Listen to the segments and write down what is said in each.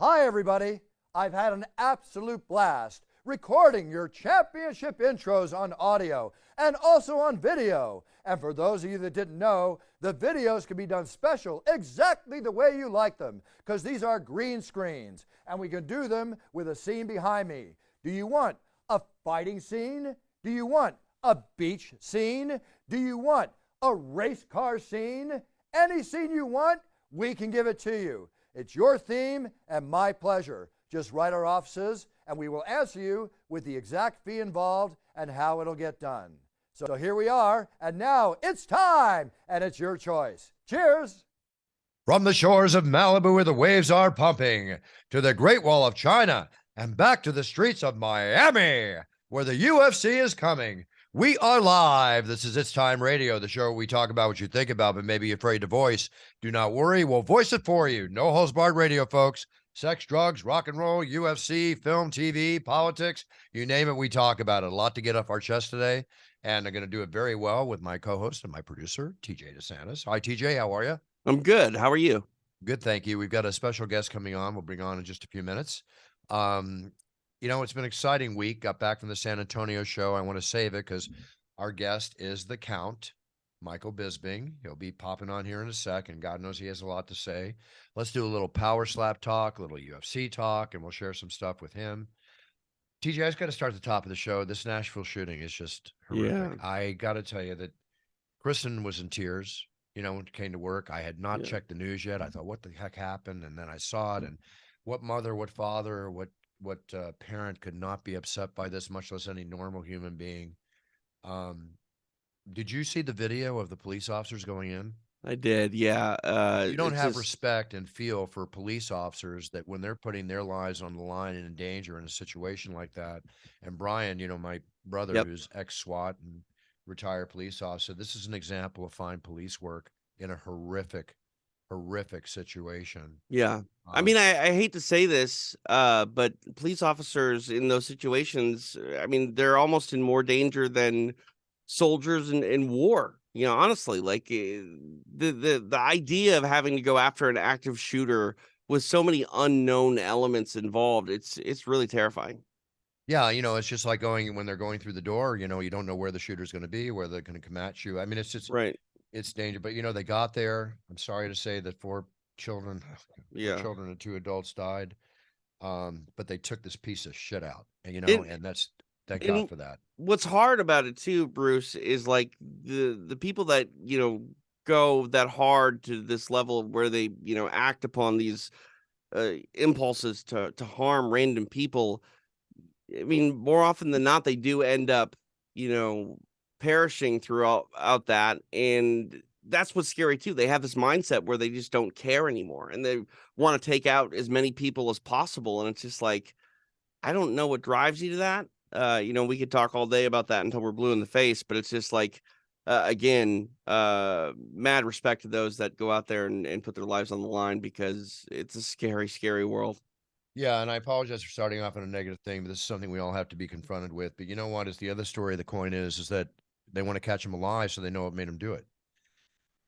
Hi, everybody. I've had an absolute blast recording your championship intros on audio and also on video. And for those of you that didn't know, the videos can be done special exactly the way you like them, because these are green screens and we can do them with a scene behind me. Do you want a fighting scene? Do you want a beach scene? Do you want a race car scene? Any scene you want, we can give it to you. It's your theme and my pleasure. Just write our offices and we will answer you with the exact fee involved and how it'll get done. So here we are, and now it's time, and it's your choice. Cheers! From the shores of Malibu where the waves are pumping, to the Great Wall of China, and back to the streets of Miami, where the UFC is coming. We are live. This is It's Time Radio, the show where we talk about what you think about, but maybe you're afraid to voice. Do not worry, we'll voice it for you. No holds barred radio, folks. Sex, drugs, rock and roll, UFC, film, TV, politics, you name it, we talk about it. A lot to get off our chest today, and I'm going to do it very well with my co-host and my producer, TJ DeSantis. Hi, TJ. How are you? I'm good. How are you? Good, thank you. We've got a special guest coming on. We'll bring on in just a few minutes. You know, it's been an exciting week. Got back from the San Antonio show. I want to save it because our guest is the Count, Michael Bisping. He'll be popping on here in a sec, and God knows he has a lot to say. Let's do a little power slap talk, a little UFC talk, and we'll share some stuff with him. TJ, I just got to start at the top of the show. This Nashville shooting is just horrific. Yeah. I got to tell you that Kristen was in tears, you know, when it came to work. I had not checked the news yet. I thought, what the heck happened? And then I saw it, and what mother, what father, what parent could not be upset by this, much less any normal human being. Did you see the video of the police officers going in? I did, yeah. You don't have respect and feel for police officers that when they're putting their lives on the line and in danger in a situation like that. And Brian, you know, my brother, who's ex-SWAT and retired police officer, this is an example of fine police work in a horrific situation. Yeah. I mean, I hate to say this, but police officers in those situations, I mean, they're almost in more danger than soldiers in war. You know, honestly, like the idea of having to go after an active shooter with so many unknown elements involved, it's really terrifying. Yeah, you know, it's just like when they're going through the door, you know, you don't know where the shooter's going to be, where they're going to come at you. I mean, it's just right. It's danger, but you know, they got there. I'm sorry to say that 4 children and 2 adults died. But they took this piece of shit out, and you know, and that's thank God for that. What's hard about it too, Bruce, is like the people that, you know, go that hard to this level where they, you know, act upon these impulses to harm random people. I mean, more often than not, they do end up, you know, perishing throughout that, and that's what's scary too. They have this mindset where they just don't care anymore, and they want to take out as many people as possible. And it's just like, I don't know what drives you to that. You know, we could talk all day about that until we're blue in the face, but it's just like, again, mad respect to those that go out there and put their lives on the line, because it's a scary world. Yeah, and I apologize for starting off on a negative thing, but this is something we all have to be confronted with. But you know what is the other story of the coin is that they want to catch him alive, so they know what made him do it.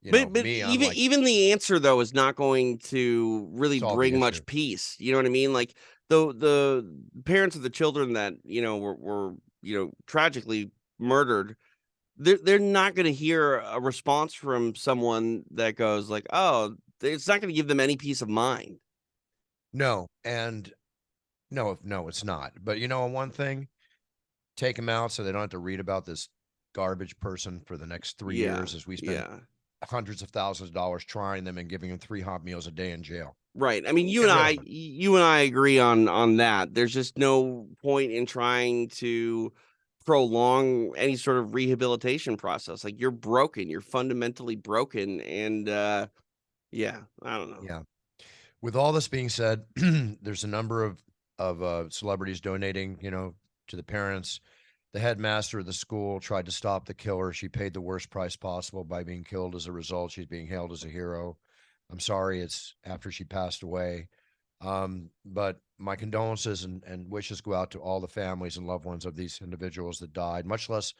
But even the answer though is not going to really bring much peace. You know what I mean? Like the parents of the children that, you know, were you know, tragically murdered, they're not going to hear a response from someone that goes like, oh, it's not going to give them any peace of mind. No, and no, it's not. But you know, one thing, take them out so they don't have to read about this garbage person for the next 3 years as we spend hundreds of thousands of dollars trying them and giving them 3 hot meals a day in jail. Right. I mean, you and I agree on that. There's just no point in trying to prolong any sort of rehabilitation process. Like, you're broken, you're fundamentally broken. And yeah, I don't know. Yeah. With all this being said, there's a number of celebrities donating, you know, to the parents. The headmaster of the school tried to stop the killer. She paid the worst price possible by being killed. As a result, she's being hailed as a hero. I'm sorry, it's after she passed away. But my condolences and wishes go out to all the families and loved ones of these individuals that died, much less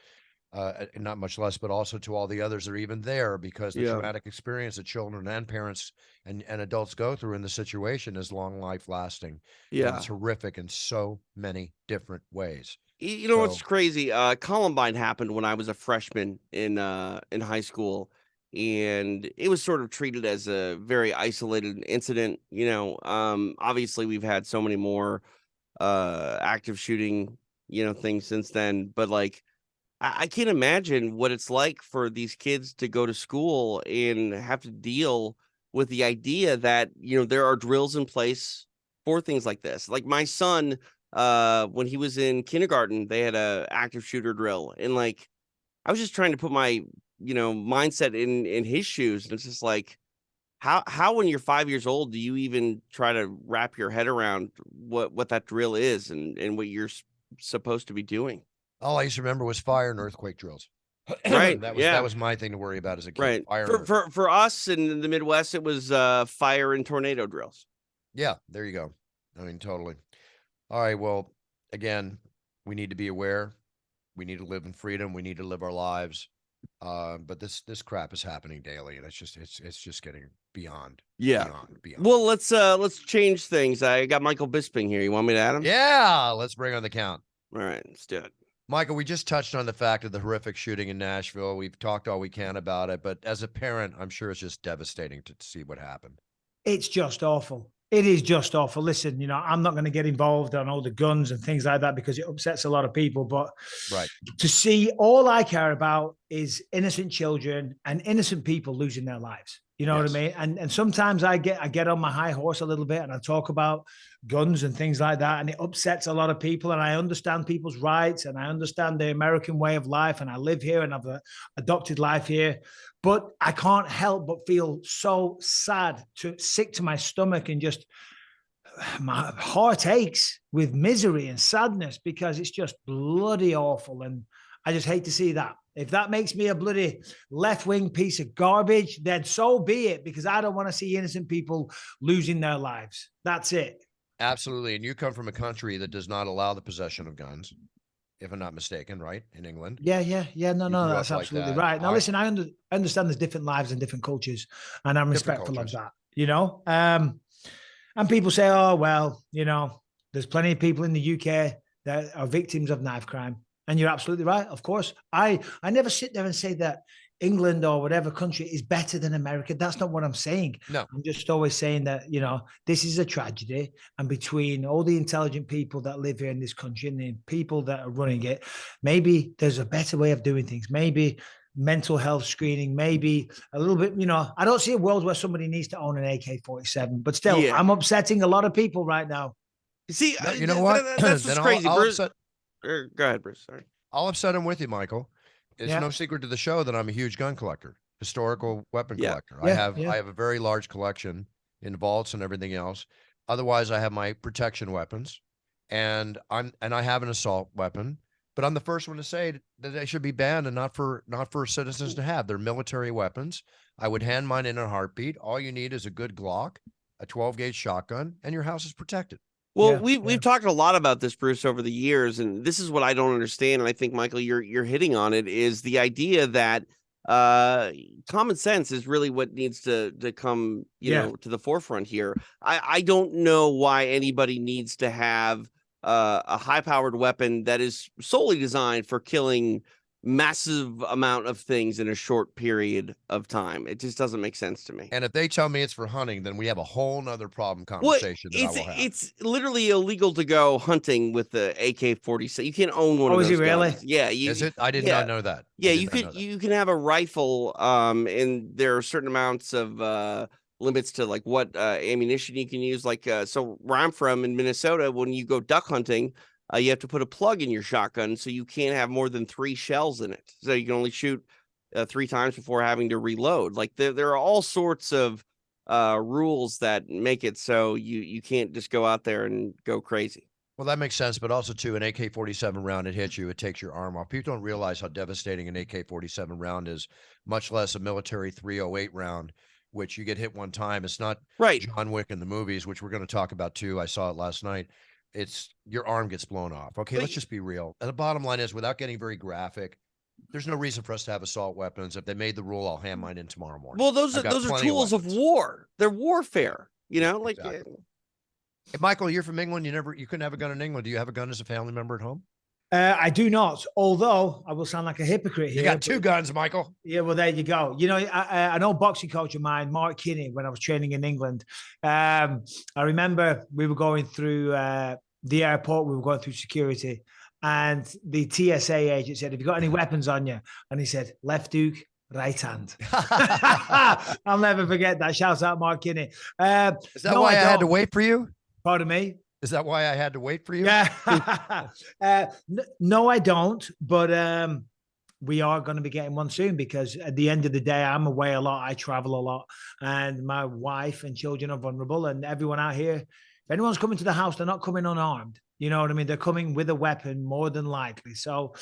not much less, but also to all the others that are even there, because the Yeah. traumatic experience that children and parents and adults go through in the situation is long life lasting. And Yeah. it's horrific in so many different ways. You know what's So- crazy? Columbine happened when I was a freshman in high school, and it was sort of treated as a very isolated incident. You know, obviously we've had so many more active shooting, things since then, but like I can't imagine what it's like for these kids to go to school and have to deal with the idea that, there are drills in place for things like this. Like my son, when he was in kindergarten, they had a active shooter drill. And like, I was just trying to put my, mindset in his shoes. And it's just like, how when you're 5 years old, do you even try to wrap your head around what that drill is and what you're supposed to be doing? all I used to remember was fire and earthquake drills. Right, that yeah. was my thing to worry about as a kid. Right. Fire and For us in the Midwest, it was fire and tornado drills. yeah, there you go. I mean, totally. All right. Well, again, we need to be aware. We need to live in freedom. We need to live our lives. But this crap is happening daily, and it's just getting beyond. Yeah. Beyond. Well, let's change things. I got Michael Bisping here. You want me to add him? Yeah, let's bring on the count. All right, let's do it. Michael, we just touched on the fact of the horrific shooting in Nashville. We've talked all we can about it, but as a parent, I'm sure it's just devastating to see what happened. It's just awful. It is just awful. Listen, I'm not going to get involved on all the guns and things like that because it upsets a lot of people. But right, to see, all I care about is innocent children and innocent people losing their lives. You know what I mean? And sometimes I get on my high horse a little bit and I talk about guns and things like that, and it upsets a lot of people. And I understand people's rights and I understand the American way of life, and I live here and I've adopted life here. But I can't help but feel so sad, sick to my stomach, and just my heart aches with misery and sadness because it's just bloody awful. And I just hate to see that. If that makes me a bloody left-wing piece of garbage, then so be it, because I don't want to see innocent people losing their lives. That's it. Absolutely. And you come from a country that does not allow the possession of guns, if I'm not mistaken, right? In England. Yeah. No, that's absolutely right. Now, listen, I understand there's different lives and different cultures, and I'm respectful of that, and people say, oh, well, there's plenty of people in the UK that are victims of knife crime. And you're absolutely right. Of course, I never sit there and say that England or whatever country is better than America. That's not what I'm saying. No, I'm just always saying that, this is a tragedy. And between all the intelligent people that live here in this country and the people that are running it, maybe there's a better way of doing things. Maybe mental health screening, maybe a little bit, I don't see a world where somebody needs to own an AK-47, but still, yeah. I'm upsetting a lot of people right now. See, you know what? That's what's crazy. Go ahead, Bruce. Sorry. I'll upset him with you, Michael. It's no secret to the show that I'm a huge gun collector, historical weapon collector. I have a very large collection in vaults and everything else. Otherwise, I have my protection weapons, and I have an assault weapon. But I'm the first one to say that they should be banned and not for citizens to have. They're military weapons. I would hand mine in a heartbeat. All you need is a good Glock, a 12-gauge shotgun, and your house is protected. Well, we've talked a lot about this, Bruce, over the years, and this is what I don't understand. And I think, Michael, you're hitting on it, is the idea that common sense is really what needs to come, to the forefront here. I don't know why anybody needs to have a high-powered weapon that is solely designed for killing massive amount of things in a short period of time. It just doesn't make sense to me. And if they tell me it's for hunting, then we have a whole nother problem conversation that I will have. It's literally illegal to go hunting with the AK-47. You can't own one of those. Is it really? Guns. Yeah. Is it? I did not know that. Yeah, you can have a rifle, and there are certain amounts of limits to like what ammunition you can use. Like so where I'm from in Minnesota, when you go duck hunting, you have to put a plug in your shotgun, so you can't have more than 3 shells in it. So you can only shoot 3 times before having to reload. Like there are all sorts of rules that make it so you can't just go out there and go crazy. Well, that makes sense, but also too, an AK-47 round, it hits you, it takes your arm off. People don't realize how devastating an AK-47 round is, much less a military 308 round, which you get hit one time. It's not John Wick in the movies, which we're going to talk about too. I saw it last night. It's your arm gets blown off. Okay, let's just be real. And the bottom line is, without getting very graphic, There's no reason for us to have assault weapons. If they made the rule, I'll hand mine in tomorrow morning. Well, those I've got are plenty tools of weapons. war. They're warfare. You know, like Exactly. Hey, Michael, you're from England. You couldn't have a gun in England. Do you have a gun as a family member at home? I do not, although I will sound like a hypocrite here. You got two guns, Michael. Yeah, well, there you go. You know, an old boxing coach of mine, Mark Kinney, when I was training in England, I remember we were going through the airport, we were going through security, and the TSA agent said, "Have you got any weapons on you?" And he said, "Left Duke, right hand." I'll never forget that. Shouts out Mark Kinney. Is that why I had to wait for you? Pardon me? Is that why I had to wait for you? Yeah. No, I don't. But we are going to be getting one soon, because at the end of the day, I'm away a lot. I travel a lot, and my wife and children are vulnerable. And everyone out here, if anyone's coming to the house, they're not coming unarmed. You know what I mean? They're coming with a weapon, more than likely. So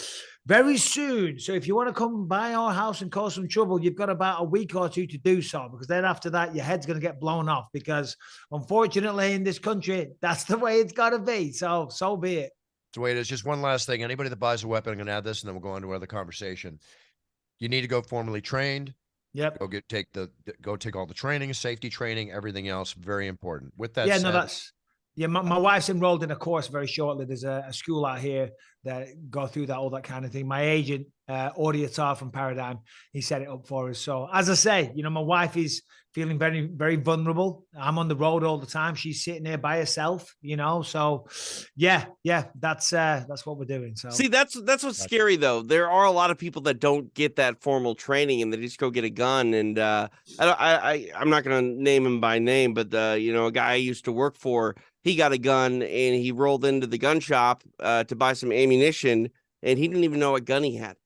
very soon. So if you want to come by our house and cause some trouble, you've got about a week or two to do so, because then after that, your head's going to get blown off, because unfortunately in this country, that's the way it's got to be. So be it. That's the way it is. Just one last thing. Anybody that buys a weapon, I'm going to add this and then we'll go on to another conversation. You need to go formally trained. Yep. Go take all the training, safety training, everything else. Very important. With that said, no, yeah, my wife's enrolled in a course very shortly. There's a school out here that go through that, all that kind of thing. My agent, Audie Attar from Paradigm, he set it up for us. So as I say, you know, my wife is feeling very, very vulnerable. I'm on the road all the time. She's sitting there by herself, you know. So yeah, that's what we're doing. So see, that's what's scary though. There are a lot of people that don't get that formal training and they just go get a gun. And I'm not gonna name him by name, but you know, a guy I used to work for, he got a gun and he rolled into the gun shop to buy some ammunition, and he didn't even know what gun he had.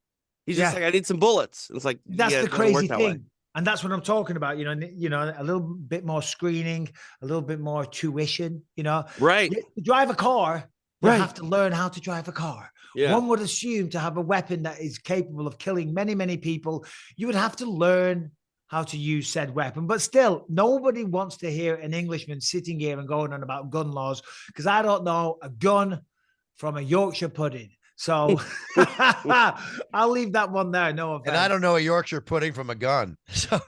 He's just like, I need some bullets. It's like, that's the crazy thing. And that's what I'm talking about, you know, a little bit more screening, a little bit more tuition, you know. Right. To drive a car, you have to learn how to drive a car. Yeah. One would assume to have a weapon that is capable of killing many, many people, you would have to learn how to use said weapon. But still, nobody wants to hear an Englishman sitting here and going on about gun laws, because I don't know a gun from a Yorkshire pudding. So I'll leave that one there. No offense. And I don't know a Yorkshire pudding from a gun. So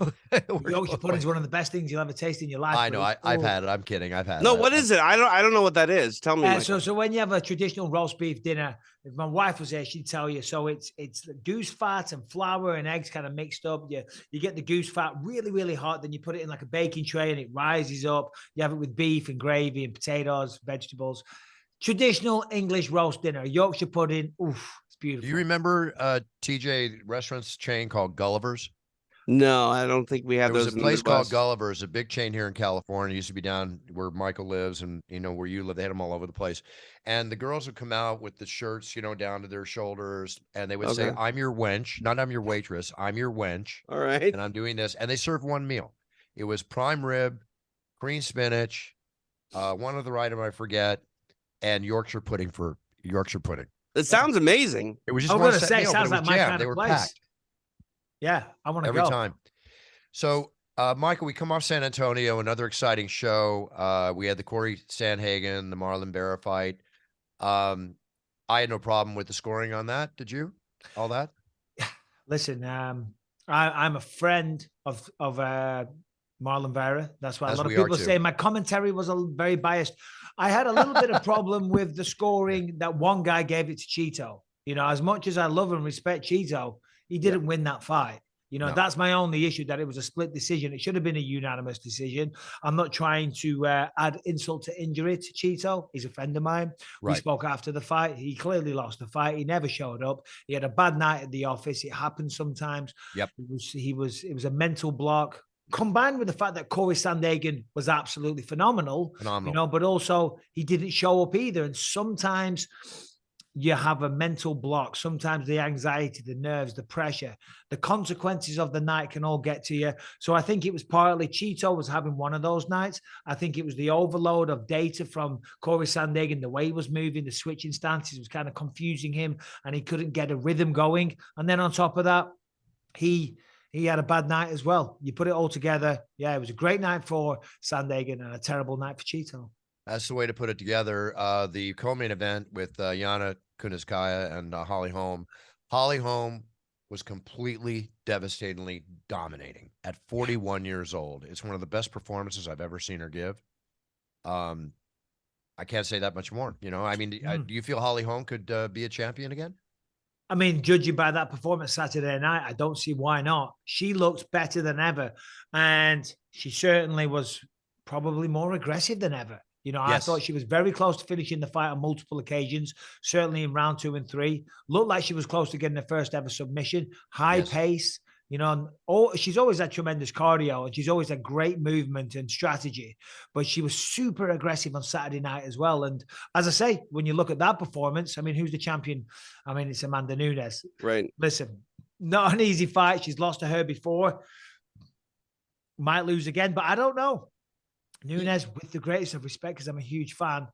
Yorkshire pudding is one of the best things you'll ever taste in your life. I know. I've had it. I'm kidding. I've had it. No, what is it? I don't know what that is. Tell me. So when you have a traditional roast beef dinner, if my wife was there, she'd tell you. So it's goose fat and flour and eggs kind of mixed up. You get the goose fat really, really hot. Then you put it in like a baking tray and it rises up. You have it with beef and gravy and potatoes, vegetables. Traditional English roast dinner, Yorkshire pudding. Oof, it's beautiful. Do you remember TJ restaurant's chain called Gulliver's? No, I don't think we have those. There was a place called Gulliver's, a big chain here in California. It used to be down where Michael lives and, you know, where you live. They had them all over the place. And the girls would come out with the shirts, you know, down to their shoulders. And they would say, "I'm your wench," not "I'm your waitress. I'm your wench." All right. And I'm doing this. And they served one meal. It was prime rib, green spinach, one other item I forget, and Yorkshire pudding for Yorkshire pudding. It sounds amazing. It was just I'm one gonna say, meal, sounds like my kind they of were place. packed. Yeah, I want to go every time. So, Michael, we come off San Antonio, another exciting show. We had the Corey Sandhagen, the Marlon Vera fight. I had no problem with the scoring on that. Did you? All that? Listen, I'm a friend of Marlon Vera. That's why a lot of people say my commentary was very biased. I had a little bit of problem with the scoring that one guy gave it to Cheeto. You know, as much as I love and respect Cheeto, he didn't win that fight. You know, that's my only issue, that it was a split decision. It should have been a unanimous decision. I'm not trying to add insult to injury to Cheeto. He's a friend of mine. Right. We spoke after the fight. He clearly lost the fight. He never showed up. He had a bad night at the office. It happens sometimes. Yep. It was a mental block, combined with the fact that Corey Sandhagen was absolutely phenomenal, you know, but also he didn't show up either. And sometimes you have a mental block. Sometimes the anxiety, the nerves, the pressure, the consequences of the night can all get to you. So I think it was partly Cheeto was having one of those nights. I think it was the overload of data from Corey Sandhagen, the way he was moving, the switching stances was kind of confusing him, and he couldn't get a rhythm going. And then on top of that, he had a bad night as well. You put it all together. Yeah, it was a great night for Sandhagen and a terrible night for Cheeto. That's the way to put it together. The co-main event with Yana Kunitskaya and Holly Holm. Holly Holm was completely, devastatingly dominating at 41 years old. It's one of the best performances I've ever seen her give. I can't say that much more. You know, I mean, do you feel Holly Holm could be a champion again? I mean, judging by that performance Saturday night, I don't see why not. She looks better than ever. And she certainly was probably more aggressive than ever. You know, Yes. I thought she was very close to finishing the fight on multiple occasions, certainly in round 2 and 3. Looked like she was close to getting the first ever submission. High pace. You know, she's always had tremendous cardio and she's always had great movement and strategy, but she was super aggressive on Saturday night as well. And as I say, when you look at that performance, I mean, who's the champion? I mean, it's Amanda Nunes. Right. Listen, not an easy fight. She's lost to her before. Might lose again, but I don't know. Nunes, with the greatest of respect, because I'm a huge fan,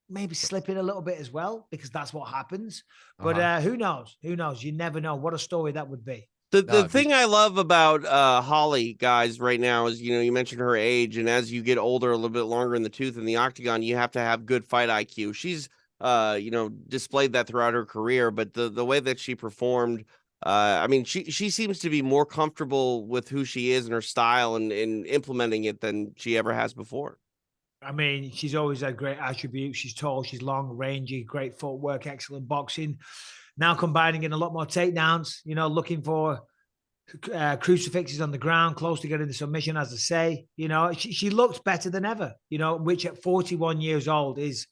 maybe slipping a little bit as well, because that's what happens. But who knows? Who knows? You never know. What a story that would be. The thing I love about Holly, guys, right now is, you know, you mentioned her age, and as you get older, a little bit longer in the tooth in the octagon, you have to have good fight IQ. She's, you know, displayed that throughout her career, but the way that she performed, I mean, she seems to be more comfortable with who she is and her style and implementing it than she ever has before. I mean, she's always had great attributes. She's tall, she's long, rangy, great footwork, excellent boxing. Now combining in a lot more takedowns, you know, looking for crucifixes on the ground, close to getting the submission, as I say. You know, she looks better than ever, you know, which at 41 years old is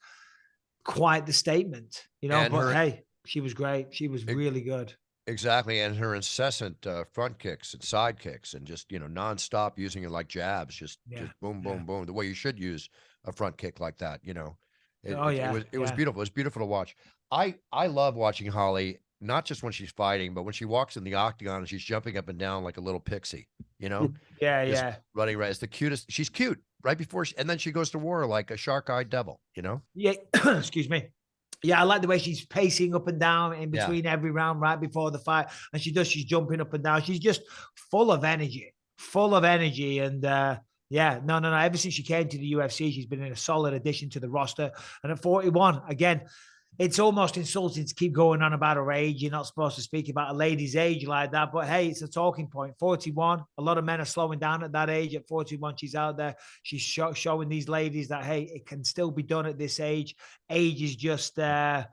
quite the statement, you know. But hey, she was great. She was really good. Exactly. And her incessant front kicks and side kicks and just, you know, nonstop using it like jabs, just boom, boom, boom, the way you should use a front kick like that, you know. It was beautiful. It was beautiful to watch. I love watching Holly, not just when she's fighting, but when she walks in the octagon and she's jumping up and down like a little pixie, you know? Running right. It's the cutest. She's cute right before and then she goes to war like a shark-eyed devil, you know? Yeah. Excuse me. Yeah, I like the way she's pacing up and down in between every round right before the fight. And she's jumping up and down. She's just full of energy. And no. Ever since she came to the UFC, she's been a solid addition to the roster. And at 41, again, it's almost insulting to keep going on about her age. You're not supposed to speak about a lady's age like that, but hey, it's a talking point. 41, a lot of men are slowing down at that age. At 41, she's out there. She's showing these ladies that, hey, it can still be done at this age. Age is just, a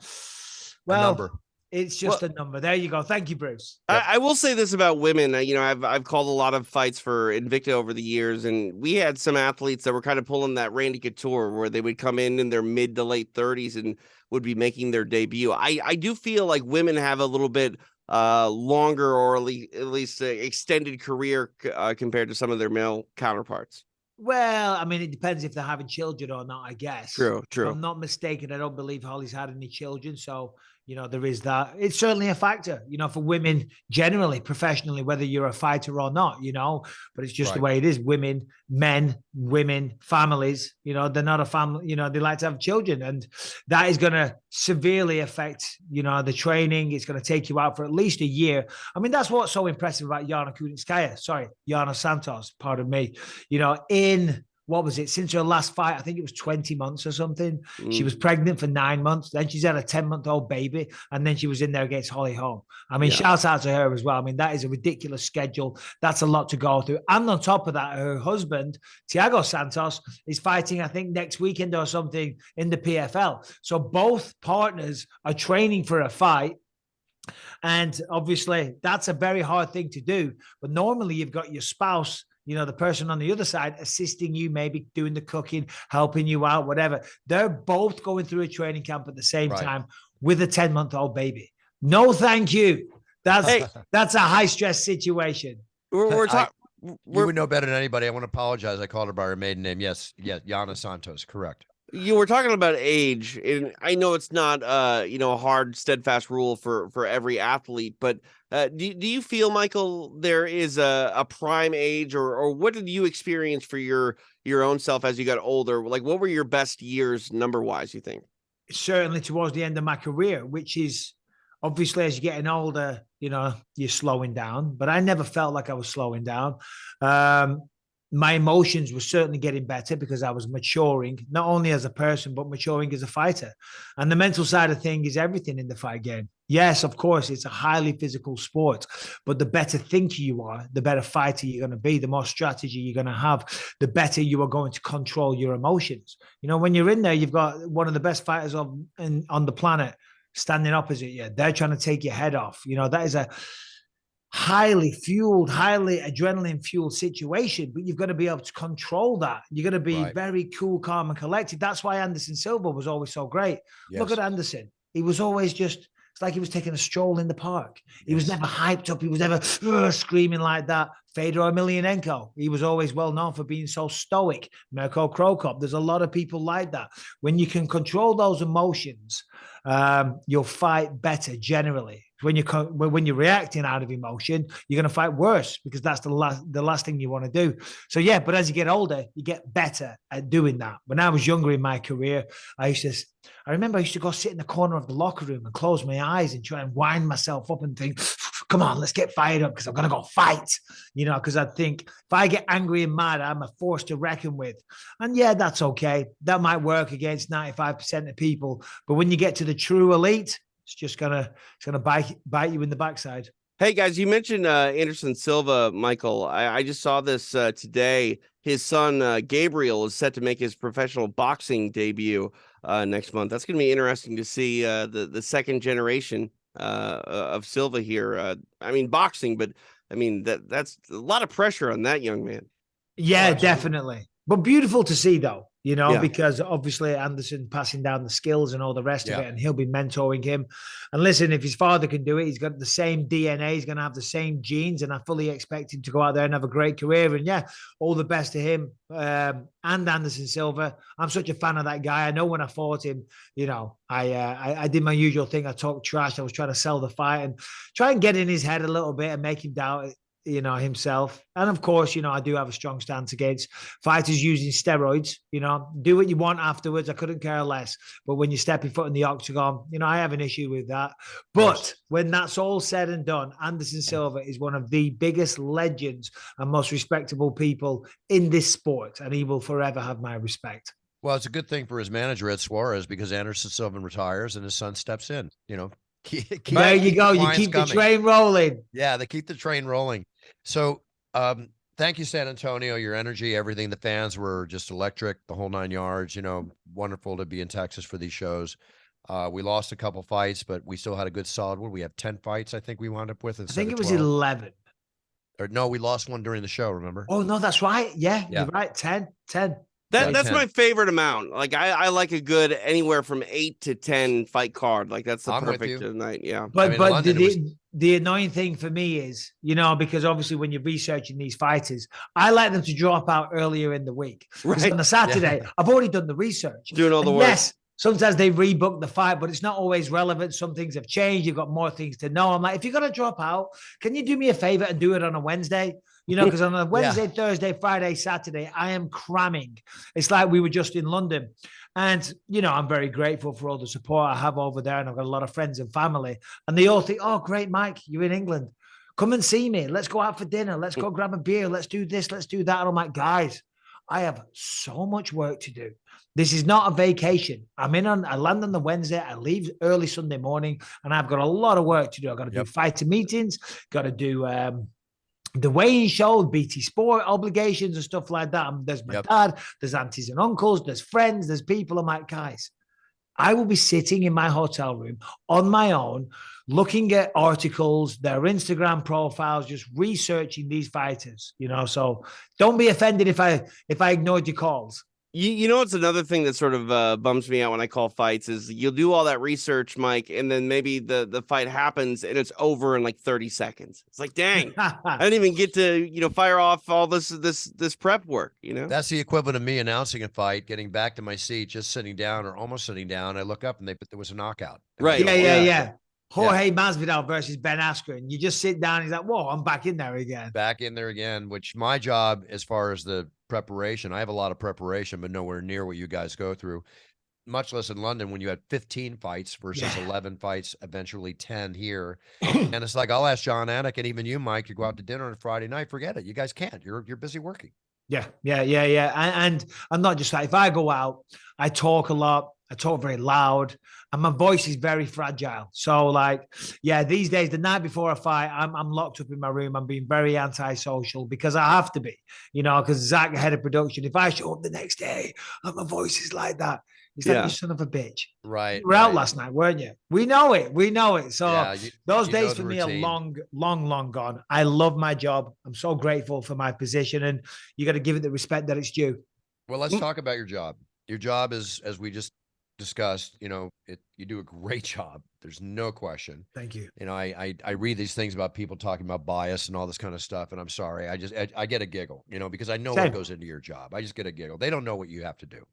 number. It's just a number. There you go. Thank you, Bruce. I will say this about women. You know, I've called a lot of fights for Invicta over the years, and we had some athletes that were kind of pulling that Randy Couture, where they would come in their mid to late 30s and would be making their debut. I do feel like women have a little bit longer, or at least extended career compared to some of their male counterparts. Well, I mean, it depends if they're having children or not, I guess. True. If I'm not mistaken, I don't believe Holly's had any children. So, you know, there is that. It's certainly a factor, you know, for women generally, professionally, whether you're a fighter or not, you know, but it's just the way it is. Women, men, women, families, you know, they're not a family, you know, they like to have children. And that is going to severely affect, you know, the training. It's going to take you out for at least a year. I mean, that's what's so impressive about Yana Santos, pardon me, you know, what was it? Since her last fight, I think it was 20 months or something. She was pregnant for 9 months. Then she's had a 10-month-old baby. And then she was in there against Holly Holm. I mean, shouts out to her as well. I mean, that is a ridiculous schedule. That's a lot to go through. And on top of that, her husband, Thiago Santos, is fighting, I think, next weekend or something in the PFL. So both partners are training for a fight. And obviously, that's a very hard thing to do. But normally, you've got your spouse, you know, the person on the other side assisting you, maybe doing the cooking, helping you out, whatever. They're both going through a training camp at the same time with a 10-month-old baby. No, thank you. That's a high-stress situation. You would know better than anybody. I want to apologize. I called her by her maiden name. Yes, Yana Santos, correct. You were talking about age, and I know it's not, you know, a hard, steadfast rule for every athlete, but do you feel, Michael, there is a prime age, or what did you experience for your own self as you got older? Like, what were your best years number-wise, you think? Certainly towards the end of my career, which is obviously as you're getting older, you know, you're slowing down, but I never felt like I was slowing down. my emotions were certainly getting better because I was maturing, not only as a person, but maturing as a fighter. And the mental side of things is everything in the fight game. Yes, of course, it's a highly physical sport, but the better thinker you are, the better fighter you're going to be, the more strategy you're going to have, the better you are going to control your emotions. You know, when you're in there, you've got one of the best fighters on the planet standing opposite you. They're trying to take your head off. You know, that is a highly fueled, highly adrenaline fueled situation, but you've got to be able to control that. You're going to be very cool, calm, and collected. That's why Anderson Silva was always so great. Yes. Look at Anderson. He was always just, it's like he was taking a stroll in the park. He was never hyped up. He was never screaming like that. Fedor Emelianenko, he was always well known for being so stoic. Mirko Krokop, there's a lot of people like that. When you can control those emotions, you'll fight better generally. When you're reacting out of emotion, you're going to fight worse because that's the last thing you want to do. So yeah, but as you get older, you get better at doing that. When I was younger in my career, I remember I used to go sit in the corner of the locker room and close my eyes and try and wind myself up and think, come on, let's get fired up because I'm going to go fight. You know, because I think if I get angry and mad, I'm a force to reckon with. And yeah, that's okay. That might work against 95% of people. But when you get to the true elite, it's gonna bite you in the backside. Hey guys, you mentioned Anderson Silva, Michael. I just saw this today. His son Gabriel is set to make his professional boxing debut next month. That's going to be interesting to see the second generation of Silva here. I mean, boxing, but I mean that's a lot of pressure on that young man. Yeah, definitely. But beautiful to see, though, you know, because obviously Anderson passing down the skills and all the rest of it, and he'll be mentoring him. And listen, if his father can do it, he's got the same DNA, he's going to have the same genes, and I fully expect him to go out there and have a great career. And yeah, all the best to him and Anderson Silva. I'm such a fan of that guy. I know when I fought him, you know, I did my usual thing. I talked trash. I was trying to sell the fight and try and get in his head a little bit and make him doubt it, you know, himself. And of course, you know, I do have a strong stance against fighters using steroids. You know, do what you want afterwards. I couldn't care less. But when you step your foot in the octagon, you know, I have an issue with that. But when that's all said and done, Anderson Silva is one of the biggest legends and most respectable people in this sport, and he will forever have my respect. Well, it's a good thing for his manager, Ed Suarez, because Anderson Silva retires and his son steps in, you know. There you go. You keep the train rolling. Yeah, they keep the train rolling. So thank you, San Antonio. Your energy, everything. The fans were just electric, the whole 9 yards. You know, wonderful to be in Texas for these shows. We lost a couple fights, but we still had a good solid one. We have 10 fights, I think we wound up with. I think it was 11. Or no, we lost one during the show, remember? Oh, no, that's right. Yeah. You're right. 10. That's 10. My favorite amount. Like I like a good anywhere from 8 to 10 fight card. Like that's the perfect night. Yeah. But the annoying thing for me is, you know, because obviously when you're researching these fighters, I like them to drop out earlier in the week. Right. On the Saturday, I've already done the research. Doing all the work. Yes. Sometimes they rebook the fight, but it's not always relevant. Some things have changed. You've got more things to know. I'm like, if you're going to drop out, can you do me a favor and do it on a Wednesday? You know, because on a Wednesday, Thursday, Friday, Saturday, I am cramming. It's like we were just in London. And, you know, I'm very grateful for all the support I have over there. And I've got a lot of friends and family. And they all think, oh, great, Mike, you're in England. Come and see me. Let's go out for dinner. Let's go grab a beer. Let's do this. Let's do that. And I'm like, guys, I have so much work to do. This is not a vacation. I land on the Wednesday. I leave early Sunday morning, and I've got a lot of work to do. I've got to do fighter meetings, got to do the weighing show, BT Sport obligations and stuff like that. There's my dad, there's aunties and uncles, there's friends, there's people. I'm like, guys, I will be sitting in my hotel room on my own, looking at articles, their Instagram profiles, just researching these fighters, you know. So don't be offended if I ignored your calls. You know, it's another thing that sort of bums me out when I call fights is you'll do all that research, Mike, and then maybe the fight happens and it's over in like 30 seconds. It's like, dang, I didn't even get to, you know, fire off all this prep work, you know? That's the equivalent of me announcing a fight, getting back to my seat, just sitting down or almost sitting down. I look up and there was a knockout. Right. Yeah. Jorge Masvidal versus Ben Askren. You just sit down. He's like, whoa, I'm back in there again. Back in there again, which my job as far as the preparation, I have a lot of preparation, but nowhere near what you guys go through, much less in London when you had 15 fights versus 11 fights, eventually 10 here. And it's like, I'll ask John Anik and even you, Mike, to go out to dinner on a Friday night. Forget it. You guys can't. You're busy working. Yeah. And I'm not just like, if I go out, I talk a lot, I talk very loud, and my voice is very fragile. So, like, yeah, these days, the night before a fight, I'm locked up in my room. I'm being very antisocial because I have to be, because Zach, head of production, if I show up the next day and my voice is like that, he's like, you son of a bitch. Right. You were out last night, weren't you? We know it. So Yeah, those days for me are long gone. I love my job. I'm so grateful for my position, and you got to give it the respect that it's due. Well, let's talk about your job. Your job is, as we just discussed, you do a great job. There's no question. Thank you. I read these things about people talking about bias and all this kind of stuff, and I'm sorry. I get a giggle, because I know what goes into your job. I just get a giggle. They don't know what you have to do.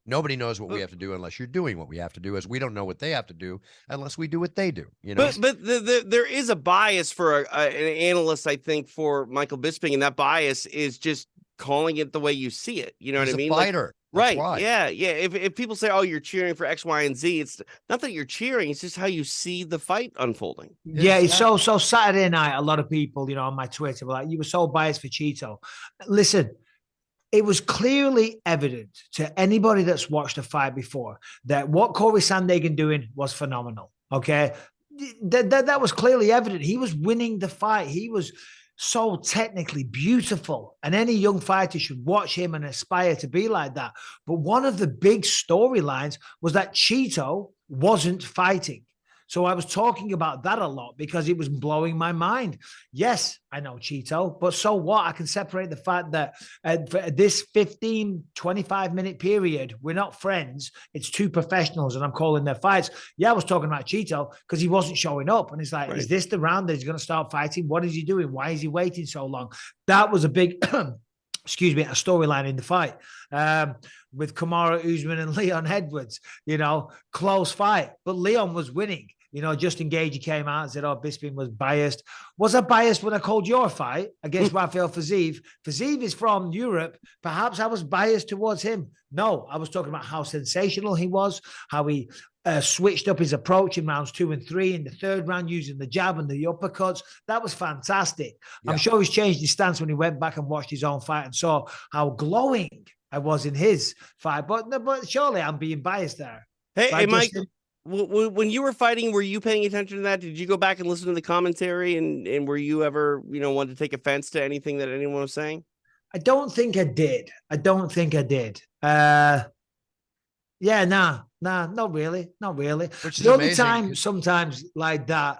Nobody knows what we have to do unless you're doing what we have to do, as we don't know what they have to do unless we do what they do. But there is a bias for an analyst, I think, for Michael Bisping, and that bias is just calling it the way you see it. You know what I mean? Fighter. Right. Why. Yeah. If people say, "Oh, you're cheering for X, Y, and Z," it's not that you're cheering; it's just how you see the fight unfolding. Yeah. Exactly. So Saturday night, a lot of people, on my Twitter were like, "You were so biased for Cheeto." Listen, it was clearly evident to anybody that's watched a fight before that what Corey Sandhagen doing was phenomenal. Okay, that was clearly evident. He was winning the fight. He was so technically beautiful, and any young fighter should watch him and aspire to be like that. But one of the big storylines was that Cheeto wasn't fighting. So I was talking about that a lot because it was blowing my mind. Yes, I know Cheeto, but so what? I can separate the fact that for this 15, 25-minute period, we're not friends. It's two professionals and I'm calling their fights. Yeah, I was talking about Cheeto because he wasn't showing up. And it's like, Is this the round that he's going to start fighting? What is he doing? Why is he waiting so long? That was a big... excuse me, a storyline in the fight with Kamaru Usman and Leon Edwards, close fight, but Leon was winning. Justin Gagey came out and said, Bisping was biased. Was I biased when I called your fight against Rafael Fiziev? Fiziev is from Europe. Perhaps I was biased towards him. No, I was talking about how sensational he was, how he switched up his approach in rounds 2 and 3, in the third round using the jab and the uppercuts. That was fantastic. Yeah. I'm sure he's changed his stance when he went back and watched his own fight and saw how glowing I was in his fight. But surely I'm being biased there. Hey, Mike, when you were fighting, were you paying attention to that? Did you go back and listen to the commentary, and were you ever, wanted to take offense to anything that anyone was saying? I don't think I did. Yeah, nah, not really. The only time sometimes like that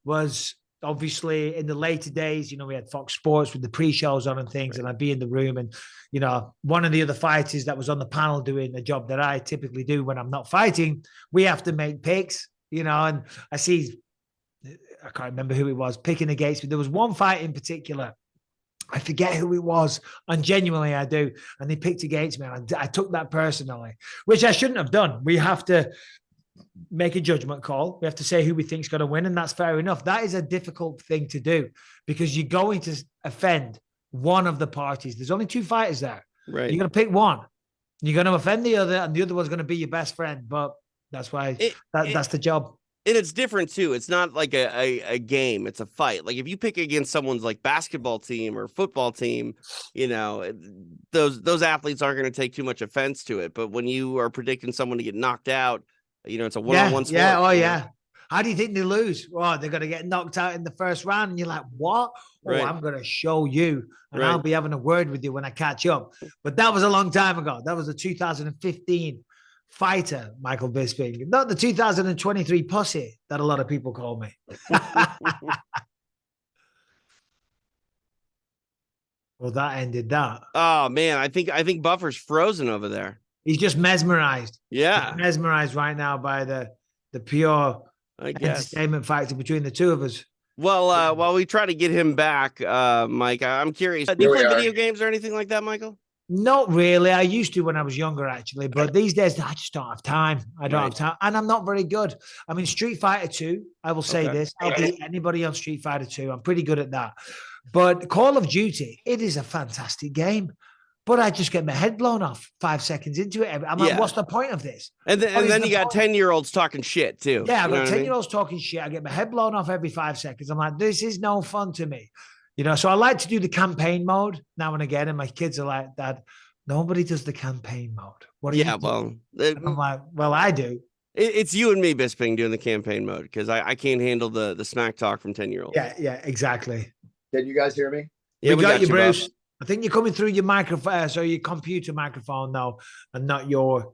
was obviously in the later days. We had Fox Sports with the pre-shows on and things, and I'd be in the room, and one of the other fighters that was on the panel doing the job that I typically do when I'm not fighting, we have to make picks, and I see, I can't remember who it was picking against me. There was one fight in particular. I forget who it was, and genuinely I do. And they picked against me, and I took that personally, which I shouldn't have done. We have to make a judgment call. We have to say who we think is going to win, and that's fair enough. That is a difficult thing to do because you're going to offend one of the parties. There's only two fighters there. Right. You're going to pick one. You're going to offend the other, and the other one's going to be your best friend. But that's why that's the job. And it's different too. It's not like a game. It's a fight. Like if you pick against someone's like basketball team or football team, those athletes aren't going to take too much offense to it. But when you are predicting someone to get knocked out, it's a one-on-one sport. Yeah. Oh yeah. How do you think they lose? Oh, they're going to get knocked out in the first round. And you're like, what? Oh, I'm going to show you. And I'll be having a word with you when I catch up. But that was a long time ago. That was the 2015 fighter, Michael Bisping, not the 2023 pussy that a lot of people call me. Well, that ended that. Oh man, I think Buffer's frozen over there. He's just mesmerized. Yeah, he's mesmerized right now by the pure entertainment factor between the two of us. Well, while we try to get him back, Mike, I'm curious. Do you play video games or anything like that, Michael? Not really. I used to when I was younger, actually, but these days I just don't have time. I don't have time, and I'm not very good. I mean, Street Fighter 2, I will say this: I'll beat anybody on Street Fighter 2. I'm pretty good at that. But Call of Duty, it is a fantastic game, but I just get my head blown off 5 seconds into it. I'm like, what's the point of this? And then you got 10-year-olds talking shit too. Yeah, I've got 10-year-olds talking shit. I get my head blown off every 5 seconds. I'm like, this is no fun to me. You know, so I like to do the campaign mode now and again, and my kids are like, Dad, nobody does the campaign mode. What are you doing? Well, And I'm like, well, I do. it's you and me, Bisping, doing the campaign mode because I can't handle the smack talk from 10-year-olds. Yeah, exactly. Can you guys hear me? Yeah, we got you, Bruce. Bob. I think you're coming through your microphone, so your computer microphone now, and not your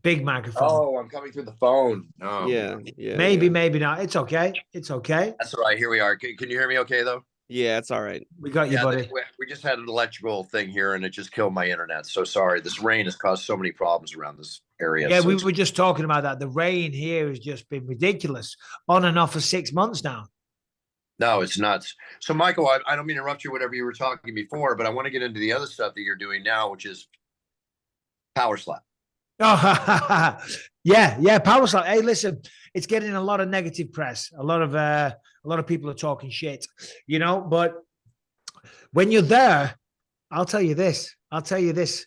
big microphone. Oh, I'm coming through the phone. Oh. Yeah. Maybe not. It's okay. It's okay. That's all right. Here we are. Can you hear me okay, though? Yeah, it's all right. We got you, buddy. We just had an electrical thing here, and it just killed my internet. So sorry. This rain has caused so many problems around this area. Yeah, so we were just talking about that. The rain here has just been ridiculous, on and off for 6 months now. No, it's nuts. So, Michael, I don't mean to interrupt you, whatever you were talking before, but I want to get into the other stuff that you're doing now, which is power slap. Oh, yeah, power slap. Hey, listen, it's getting a lot of negative press. A lot of people are talking shit, you know. But when you're there, I'll tell you this. It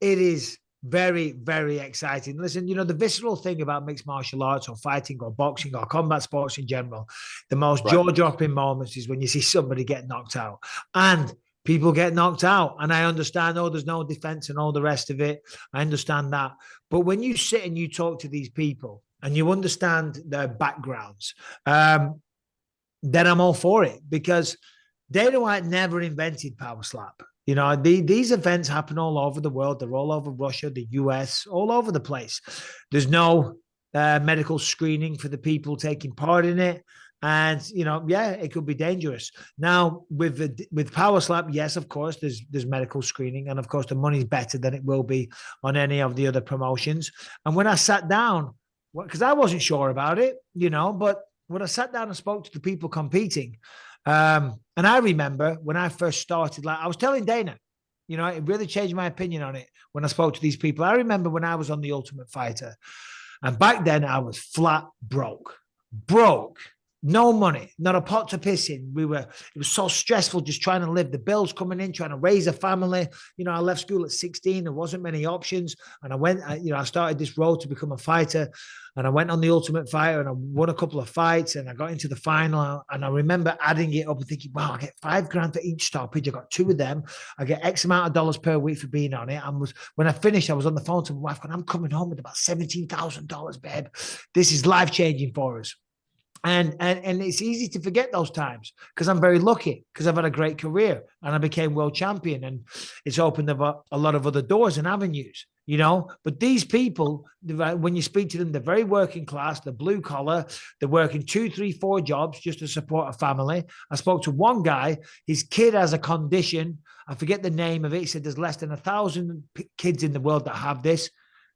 is very, very exciting. Listen, you know, the visceral thing about mixed martial arts or fighting or boxing or combat sports in general, the most jaw-dropping moments is when you see somebody get knocked out. And people get knocked out. And I understand, there's no defense and all the rest of it. I understand that. But when you sit and you talk to these people and you understand their backgrounds, then I'm all for it, because Dana White never invented power slap. You know, these events happen all over the world. They're all over Russia, the US, all over the place. There's no medical screening for the people taking part in it. And, you know, yeah, it could be dangerous. Now, with power slap, yes, of course, there's medical screening. And, of course, the money's better than it will be on any of the other promotions. And when I sat down, because I wasn't sure about it, you know, but when I sat down and spoke to the people competing, and I remember when I first started, like I was telling Dana, you know, it really changed my opinion on it when I spoke to these people. I remember when I was on The Ultimate Fighter, and back then I was flat broke, no money, not a pot to piss in. It was so stressful just trying to live, the bills coming in, trying to raise a family. You know, I left school at 16. There wasn't many options. And I started this road to become a fighter, and I went on The Ultimate Fighter and I won a couple of fights and I got into the final. And I remember adding it up and thinking, wow, I get $5,000 for each stoppage. I got 2 of them. I get X amount of dollars per week for being on it. When I finished, I was on the phone to my wife going, I'm coming home with about $17,000, babe. This is life-changing for us. And it's easy to forget those times because I'm very lucky, because I've had a great career and I became world champion, and it's opened up a lot of other doors and avenues, you know. But these people, when you speak to them, they're very working class, they're blue collar, they're working 2, 3, 4 jobs just to support a family. I spoke to one guy, his kid has a condition, I forget the name of it. He said there's less than 1,000 kids in the world that have this.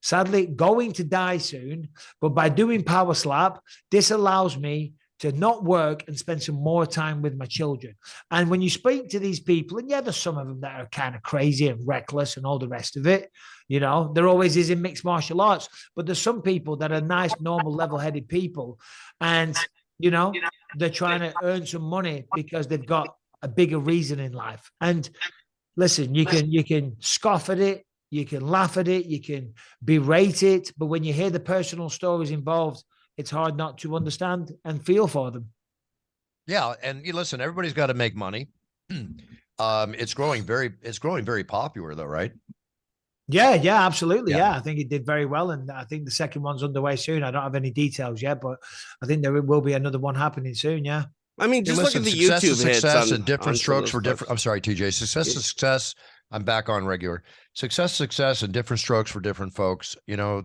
Sadly, going to die soon, but by doing power slap, this allows me to not work and spend some more time with my children. And when you speak to these people, and yeah, there's some of them that are kind of crazy and reckless and all the rest of it, you know, there always is in mixed martial arts, but there's some people that are nice, normal, level-headed people. And, you know, they're trying to earn some money because they've got a bigger reason in life. And listen, you can scoff at it, you can laugh at it, you can berate it, but when you hear the personal stories involved, it's hard not to understand and feel for them. Yeah, and you listen, everybody's got to make money. It's growing very popular, though, right? Yeah, absolutely. Yeah, I think it did very well, and I think the second one's underway soon. I don't have any details yet, but I think there will be another one happening soon. Yeah. I mean, just look at the YouTube hits and different strokes for different. I'm sorry, TJ. Success. I'm back on regular. Success, and different strokes for different folks. You know,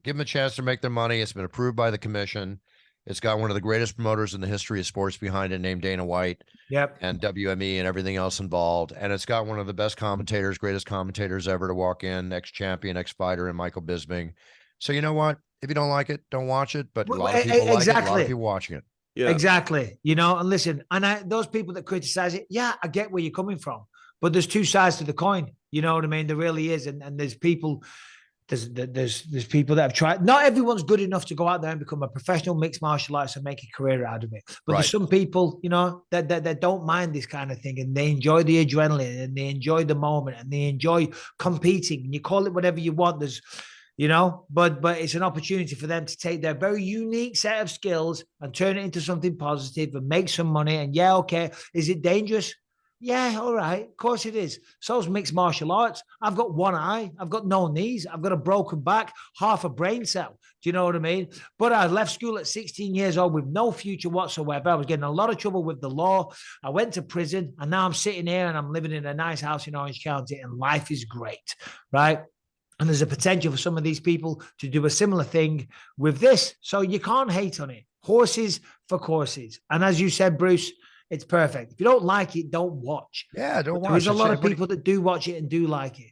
give them a chance to make their money. It's been approved by the commission. It's got one of the greatest promoters in the history of sports behind it, named Dana White. Yep. And WME and everything else involved. And it's got one of the best commentators, greatest commentators ever to walk in, ex-champion, ex-fighter, and Michael Bisping. So you know what? If you don't like it, don't watch it. But a lot of people like it. A lot of people watching it. Yeah. Exactly. You know, and listen, and those people that criticize it, yeah, I get where you're coming from. But there's 2 sides to the coin. You know what I mean? There really is. And there's people, there's people that have tried. Not everyone's good enough to go out there and become a professional mixed martial artist and make a career out of it. But there's some people, you know, that don't mind this kind of thing, and they enjoy the adrenaline and they enjoy the moment and they enjoy competing. And you call it whatever you want. you know, but it's an opportunity for them to take their very unique set of skills and turn it into something positive and make some money. And yeah, okay, is it dangerous? Yeah, all right, of course it is. So's mixed martial arts. I've got one eye, I've got no knees, I've got a broken back, half a brain cell. Do you know what I mean? But I left school at 16 years old with no future whatsoever. I was getting a lot of trouble with the law. I went to prison, and now I'm sitting here and I'm living in a nice house in Orange County, and life is great, right? And there's a potential for some of these people to do a similar thing with this. So you can't hate on it. Horses for courses. And as you said, Bruce, it's perfect. If you don't like it, don't watch. Yeah, don't watch. There's a lot of people that do watch it and do like it.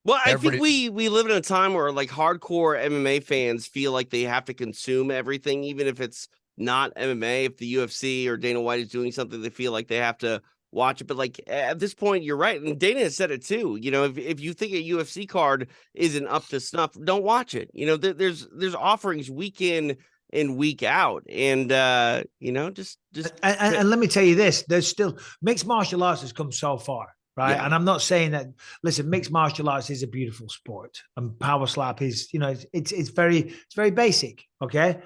Well, I think we live in a time where like hardcore MMA fans feel like they have to consume everything, even if it's not MMA. If the UFC or Dana White is doing something, they feel like they have to watch it. But like at this point, you're right. And Dana has said it too. You know, if you think a UFC card isn't up to snuff, don't watch it. You know, there's offerings week in and week out. And you know, just and let me tell you this, there's still mixed martial arts has come so far. Right. Yeah. And I'm not saying that, listen, mixed martial arts is a beautiful sport and power slap is, you know, it's very basic. Okay.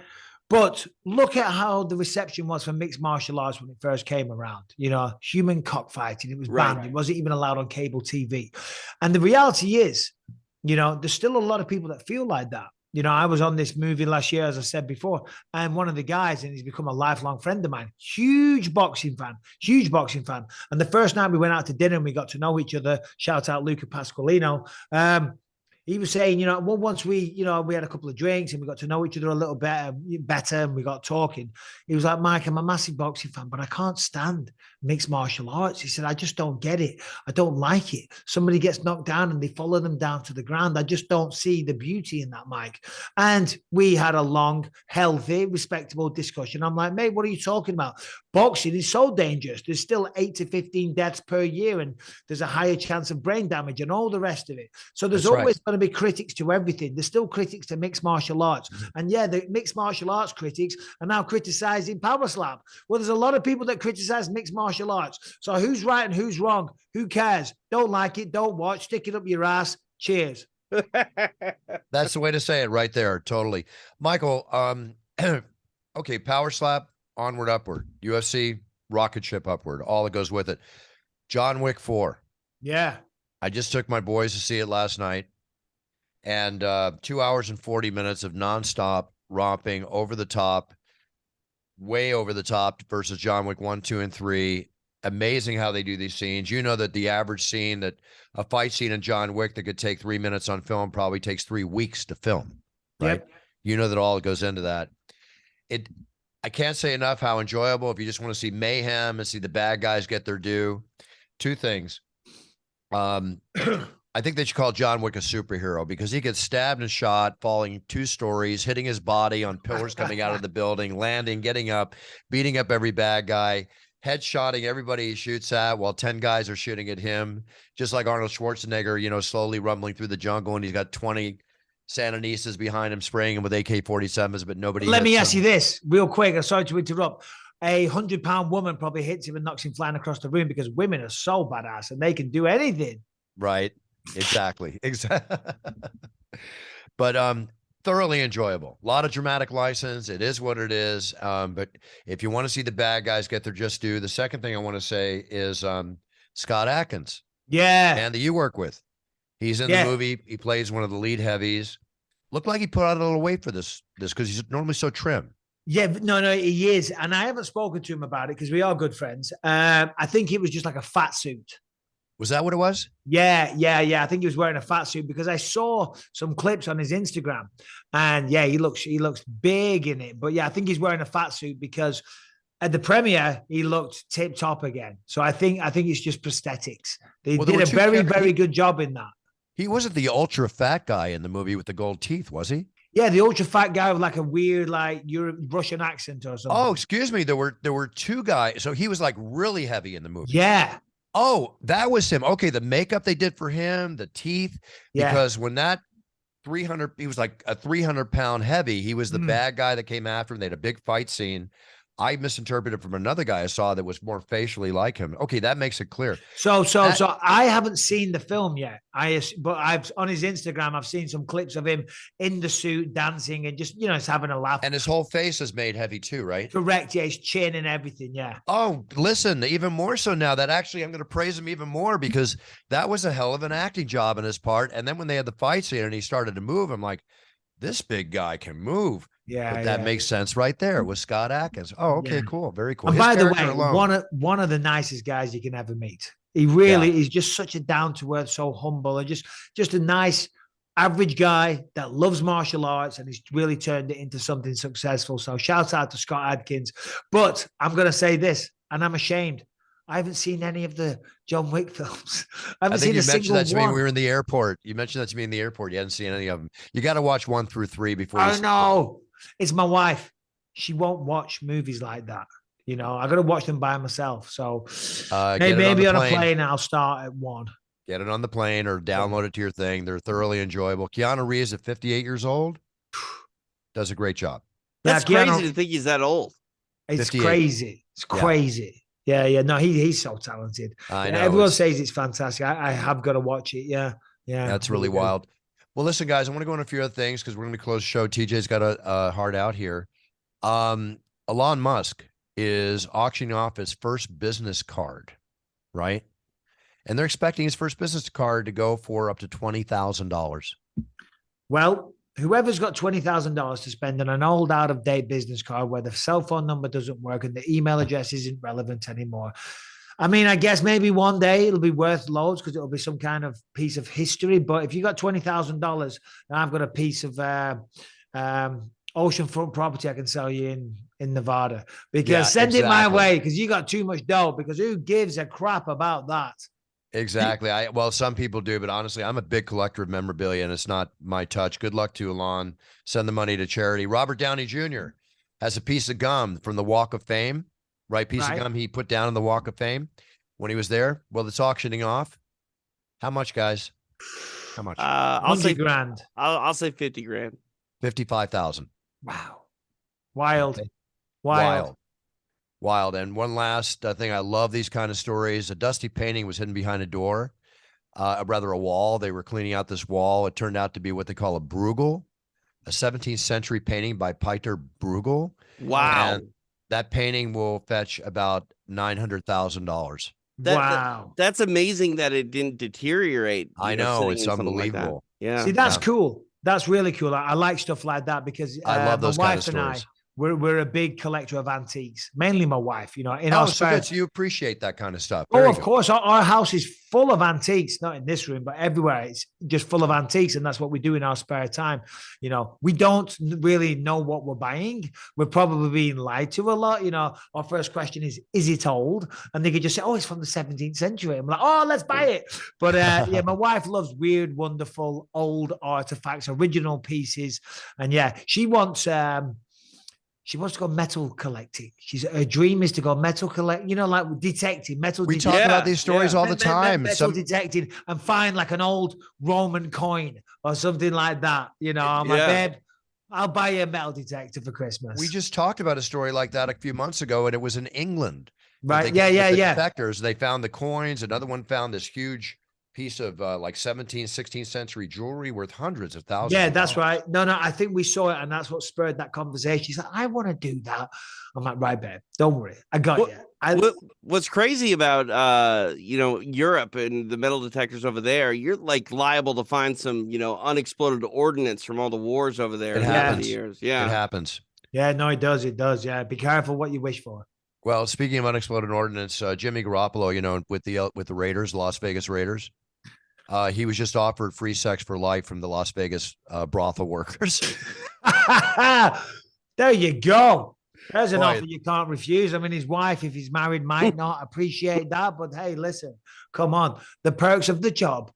But look at how the reception was for mixed martial arts when it first came around. You know, human cockfighting, it was banned. Right. It wasn't even allowed on cable TV. And the reality is, you know, there's still a lot of people that feel like that. You know, I was on this movie last year, as I said before, and one of the guys, and he's become a lifelong friend of mine, huge boxing fan. And the first night we went out to dinner and we got to know each other, shout out Luca Pasqualino. He was saying, you know, well, once we had a couple of drinks and we got to know each other a little better and we got talking. He was like, Mike, I'm a massive boxing fan, but I can't stand mixed martial arts. He said, I just don't get it. I don't like it. Somebody gets knocked down and they follow them down to the ground. I just don't see the beauty in that, Mike. And we had a long, healthy, respectable discussion. I'm like, mate, what are you talking about? Boxing is so dangerous. There's still 8 to 15 deaths per year, and there's a higher chance of brain damage and all the rest of it. So there's always going to be critics to everything. There's still critics to mixed martial arts. And yeah, the mixed martial arts critics are now criticizing power slap. Well, there's a lot of people that criticize mixed martial arts. So who's right and who's wrong? Who cares? Don't like it, don't watch, stick it up your ass. Cheers. That's the way to say it right there. Totally. Michael, okay, power slap, onward, upward. UFC, rocket ship upward, all that goes with it. John Wick 4. Yeah. I just took my boys to see it last night. And 2 hours and 40 minutes of nonstop romping, over the top, way over the top versus John Wick 1, 2, and 3. Amazing how they do these scenes. You know that the average scene, that a fight scene in John Wick that could take 3 minutes on film probably takes 3 weeks to film, right? Yep. You know that all goes into that. I can't say enough how enjoyable, if you just want to see mayhem and see the bad guys get their due. 2 things. I think they should call John Wick a superhero because he gets stabbed and shot, falling 2 stories, hitting his body on pillars coming out of the building, landing, getting up, beating up every bad guy, headshotting everybody he shoots at while 10 guys are shooting at him, just like Arnold Schwarzenegger, you know, slowly rumbling through the jungle, and he's got 20 Sandinistas behind him spraying him with AK-47s, but nobody. Let me ask you this real quick. I'm sorry to interrupt. A 100-pound woman probably hits him and knocks him flying across the room because women are so badass and they can do anything. Right. Exactly. But thoroughly enjoyable. A lot of dramatic license. It is what it is. But if you want to see the bad guys get their just due, the second thing I want to say is Scott Adkins. Yeah. And that you work with. He's in the movie. He plays one of the lead heavies. Looked like he put on a little weight for this because he's normally so trim. Yeah, no, he is. And I haven't spoken to him about it because we are good friends. I think it was just like a fat suit. Was that what it was? Yeah. I think he was wearing a fat suit because I saw some clips on his Instagram, and yeah, he looks big in it. But yeah, I think he's wearing a fat suit because at the premiere he looked tip top again. So I think it's just prosthetics. They did a very good job in that. He wasn't the ultra fat guy in the movie with the gold teeth, was he? Yeah, the ultra fat guy with like a weird like Russian accent or something. Oh, excuse me. There were 2 guys. So he was like really heavy in the movie. Yeah. Oh, that was him. Okay, the makeup they did for him, the teeth, because when that 300, he was like a 300-pound heavy. He was the bad guy that came after him. They had a big fight scene. I misinterpreted from another guy I saw that was more facially like him. Okay, that makes it clear. So I haven't seen the film yet. But I've on his Instagram, I've seen some clips of him in the suit dancing and just just having a laugh. And his whole face is made heavy too, right? Correct. Yeah, his chin and everything. Yeah. Oh, listen, even more so now that actually I'm going to praise him even more because that was a hell of an acting job in his part. And then when they had the fight scene and he started to move, I'm like, this big guy can move. Yeah, but that makes sense right there with Scott Adkins. Oh, okay, cool. Very cool. And His by the way, character alone. one of the nicest guys you can ever meet. He really is just such a down to earth, so humble, and just a nice average guy that loves martial arts and he's really turned it into something successful. So shout out to Scott Adkins. But I'm going to say this, and I'm ashamed. I haven't seen any of the John Wick films. I haven't seen a single one. You mentioned that to me when we were in the airport. You mentioned that to me in the airport. You hadn't seen any of them. You got to watch 1 through 3 before you. I know. It's my wife. She won't watch movies like that. I got to watch them by myself. So maybe on a plane, I'll start at 1. Get it on the plane or download it to your thing. They're thoroughly enjoyable. Keanu Reeves at 58 years old does a great job. That's crazy to think he's that old. It's 58. Crazy. It's crazy. Yeah. No, he's so talented. I know. Everyone says it's fantastic. I have got to watch it. Yeah. That's really wild. Well, listen, guys, I want to go on a few other things because we're going to close the show. TJ's got a hard out here. Elon Musk is auctioning off his first business card, right? And they're expecting his first business card to go for up to $20,000. Well, whoever's got $20,000 to spend on an old out-of-date business card where the cell phone number doesn't work and the email address isn't relevant anymore. I mean, I guess maybe one day it'll be worth loads because it'll be some kind of piece of history. But if you got $20,000 and I've got a piece of oceanfront property I can sell you in Nevada, because send it my way because you got too much dough, because who gives a crap about that? Exactly. Well, some people do, but honestly, I'm a big collector of memorabilia and it's not my touch. Good luck to Elon. Send the money to charity. Robert Downey Jr. has a piece of gum from the Walk of Fame, right? Piece of gum he put down in the Walk of Fame when he was there. Well, it's auctioning off. How much, guys? How much? I'll say grand. I'll say 50 grand. 55,000. Wow. Wild. Okay. Wild. And one last thing, I love these kind of stories. A dusty painting was hidden behind a door, rather a wall. They were cleaning out this wall. It turned out to be what they call a Bruegel, a 17th century painting by Peter Bruegel. Wow. And that painting will fetch about $900,000. Wow. That's amazing that it didn't deteriorate. I know. It's unbelievable. Yeah. See, that's cool. That's really cool. I like stuff like that because I love those kind of stories. We're a big collector of antiques, mainly my wife, in our spare. So you appreciate that kind of stuff. Of course. Our house is full of antiques, not in this room, but everywhere. It's just full of antiques. And that's what we do in our spare time. We don't really know what we're buying. We're probably being lied to a lot. Our first question is it old? And they could just say, oh, it's from the 17th century. I'm like, oh, let's buy it. But my wife loves weird, wonderful, old artifacts, original pieces. And she wants... She wants to go metal collecting. Her dream is to go metal collect, like detecting, metal detecting. We talk about these stories all the time. Metal detecting and find like an old Roman coin or something like that. I'm like, babe, I'll buy you a metal detector for Christmas. We just talked about a story like that a few months ago, and it was in England. Right, yeah. Detectors, they found the coins. Another one found this huge piece of like 17th, 16th century jewelry worth hundreds of thousands. Yeah, that's right. No, I think we saw it, and that's what spurred that conversation. She's like, I want to do that. I'm like, right, babe, don't worry. I got you. What's crazy about Europe and the metal detectors over there, you're like liable to find some, unexploded ordnance from all the wars over there. It happens. Years. Yeah. It happens. Yeah, no, it does. It does. Yeah. Be careful what you wish for. Well, speaking of unexploded ordnance, Jimmy Garoppolo, with the Raiders, Las Vegas Raiders, he was just offered free sex for life from the Las Vegas brothel workers. There you go. There's an offer you can't refuse. I mean, his wife, if he's married, might not appreciate that. But hey, listen, come on. The perks of the job.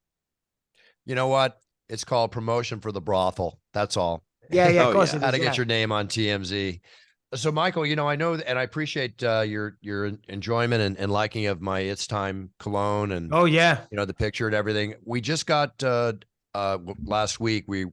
You know what? It's called promotion for the brothel. That's all. Yeah, of course. How to get your name on TMZ. So, Michael, I know, and I appreciate your enjoyment and liking of my It's Time cologne and the picture and everything. We just got last week. We're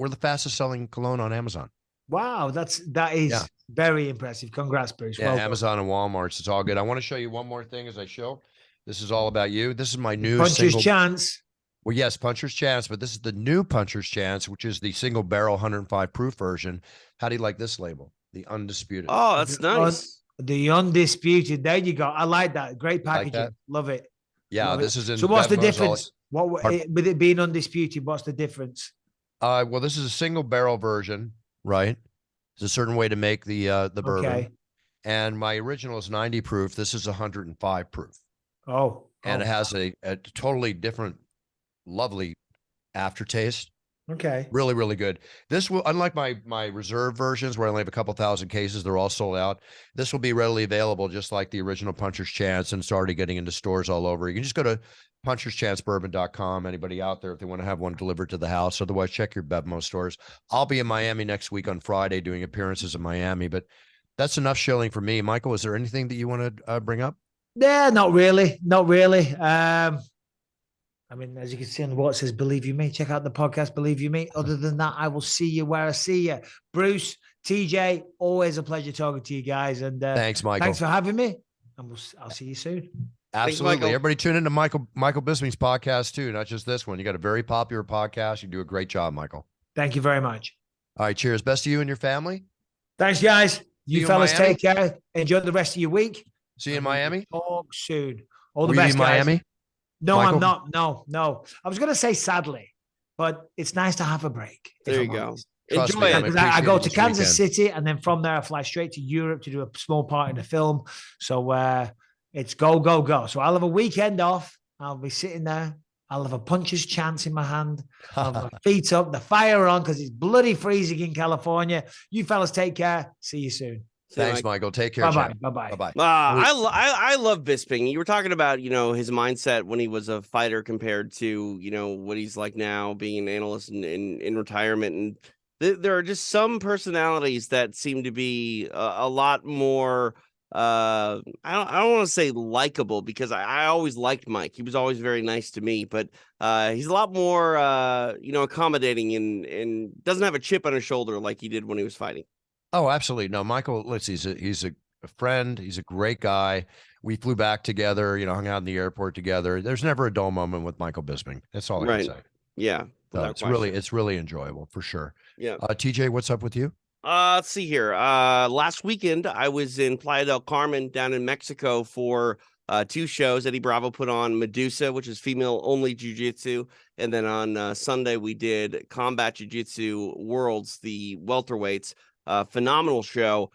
the fastest selling cologne on Amazon. Wow, that is Very impressive. Congrats, Bruce. Yeah, Well done. Amazon and Walmart's. It's all good. I want to show you one more thing as I show. This is all about you. This is my new Puncher's single. chance. Well, yes, Puncher's Chance, but this is the new Puncher's Chance, which is the single barrel 105 proof version. How do you like this label? The Undisputed. Oh, that's nice. The Undisputed. There you go. I like that. Great packaging. Like that? Love it. Yeah, Love this it. is in. So what's the Venmo's difference? With it being Undisputed, what's the difference? Well, this is a single barrel version, right? There's a certain way to make the bourbon. Okay. And my original is 90 proof. This is 105 proof. Oh. And it has a totally different, lovely aftertaste. Okay. Really, really good. This will, unlike my reserve versions where I only have a couple thousand cases, they're all sold out. This will be readily available, just like the original Puncher's Chance, and it's already getting into stores all over. You can just go to puncherschancebourbon.com. Anybody out there, if they want to have one delivered to the house. Otherwise, check your Bevmo stores. I'll be in Miami next week on Friday doing appearances in Miami, but that's enough shilling for me. Michael, is there anything that you want to bring up? Yeah, not really. Not really. I mean, as you can see on what says, Believe You Me. Check out the podcast, Believe You Me. Other than that, I will see you where I see you. Bruce, TJ, always a pleasure talking to you guys. And Thanks, Michael. thanks for having me. And I'll see you soon. Absolutely. Michael. Everybody tune into Michael Bisping's podcast too, not just this one. You got a very popular podcast. You do a great job, Michael. Thank you very much. All right. Cheers. Best to you and your family. Thanks, guys. you You in fellas Miami? take care. Enjoy the rest of your week. See you in Miami. Talk soon. All the Were you best, in guys. Miami? No, Michael? I'm not. No. I was going to say sadly, but it's nice to have a break. if There I'm you go. honest. Trust Enjoy me, it. I'm Because I go appreciating to this Kansas weekend. City, and then from there I fly straight to Europe to do a small part in the film. So it's go, go, go. So I'll have a weekend off. I'll be sitting there. I'll have a Puncher's Chance in my hand. I'll have my feet up, the fire on, because it's bloody freezing in California. You fellas take care. See you soon. Thanks, Michael. Take care. Bye-bye. champ. Bye-bye. Bye-bye. I love Bisping. You were talking about, his mindset when he was a fighter compared to, what he's like now, being an analyst in retirement. And there are just some personalities that seem to be a lot more. I don't want to say likable, because I always liked Mike. He was always very nice to me, but he's a lot more, accommodating and doesn't have a chip on his shoulder like he did when he was fighting. Oh, absolutely. No, Michael, he's a friend. He's a great guy. We flew back together, hung out in the airport together. There's never a dull moment with Michael Bisping. That's all I Right. can say. Yeah. So without it's question. really enjoyable for sure. Yeah. TJ, what's up with you? Let's see here. Last weekend I was in Playa del Carmen down in Mexico for 2 shows. Eddie Bravo put on Medusa, which is female only jiu-jitsu, and then on Sunday we did Combat Jiu-Jitsu Worlds, the welterweights. Phenomenal show.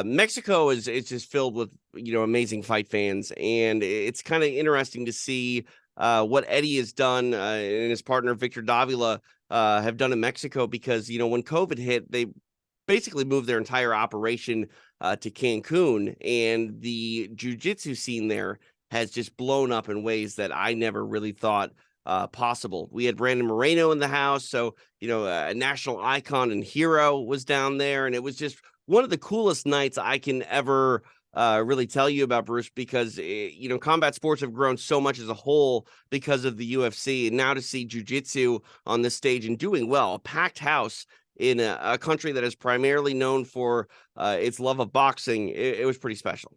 Mexico is just filled with amazing fight fans, and it's kind of interesting to see what Eddie has done and his partner Victor Davila have done in Mexico, because when COVID hit, they basically moved their entire operation to Cancun, and the jiu-jitsu scene there has just blown up in ways that I never really thought possible. We had Brandon Moreno in the house, so a national icon and hero was down there, and it was just one of the coolest nights I can ever really tell you about, Bruce, because combat sports have grown so much as a whole because of the UFC, and now to see jiu-jitsu on this stage and doing well, a packed house in a country that is primarily known for its love of boxing, it was pretty special.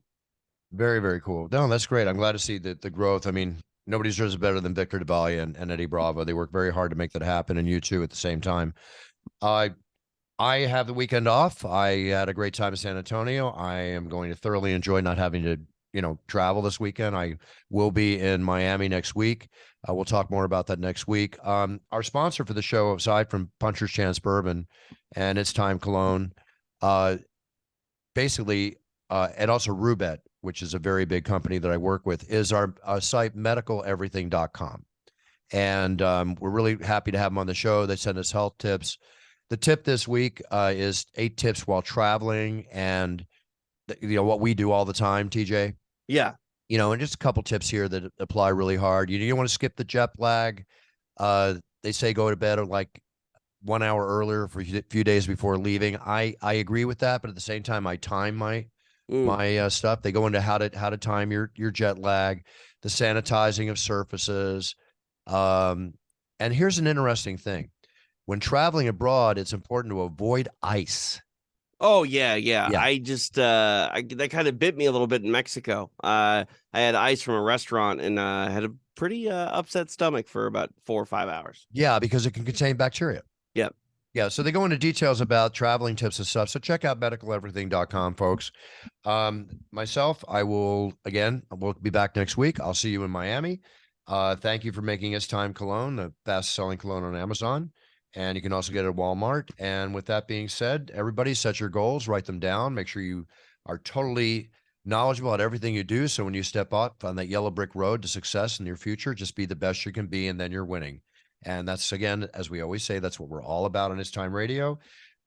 Very, very cool. No, that's great. I'm glad to see the growth. I mean, nobody deserves it better than Victor Davila and Eddie Bravo. They work very hard to make that happen, and you too at the same time. I have the weekend off. I had a great time in San Antonio. I am going to thoroughly enjoy not having to, travel this weekend. I will be in Miami next week. We'll talk more about that next week. Our sponsor for the show, aside from Puncher's Chance Bourbon and It's Time Cologne, basically, and also Rubet, which is a very big company that I work with, is our site, medicaleverything.com. And we're really happy to have them on the show. They send us health tips. The tip this week is 8 tips while traveling, and what we do all the time, TJ. Yeah. And just a couple tips here that apply really hard. You don't want to skip the jet lag. They say go to bed like 1 hour earlier for a few days before leaving. I agree with that, but at the same time, I time my stuff. They go into how to time your jet lag, the sanitizing of surfaces. And here's an interesting thing. When traveling abroad, it's important to avoid ice. Oh yeah, yeah. Yeah. I just that kind of bit me a little bit in Mexico. I had ice from a restaurant and had a pretty upset stomach for about 4 or 5 hours. Yeah, because it can contain bacteria. Yep. Yeah, so they go into details about traveling tips and stuff. So check out medicaleverything.com, folks. Myself, we'll be back next week. I'll see you in Miami. Thank you for making us Time Cologne, the fast-selling cologne on Amazon. And you can also get it at Walmart. And with that being said, everybody set your goals, write them down. Make sure you are totally knowledgeable about everything you do. So when you step up on that yellow brick road to success in your future, just be the best you can be, and then you're winning. And that's, again, as we always say, that's what we're all about on It's Time Radio.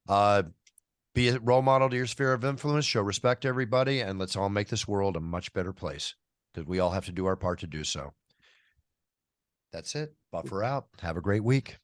Be a role model to your sphere of influence, show respect to everybody, and let's all make this world a much better place, because we all have to do our part to do so. That's it. Buffer out. Have a great week.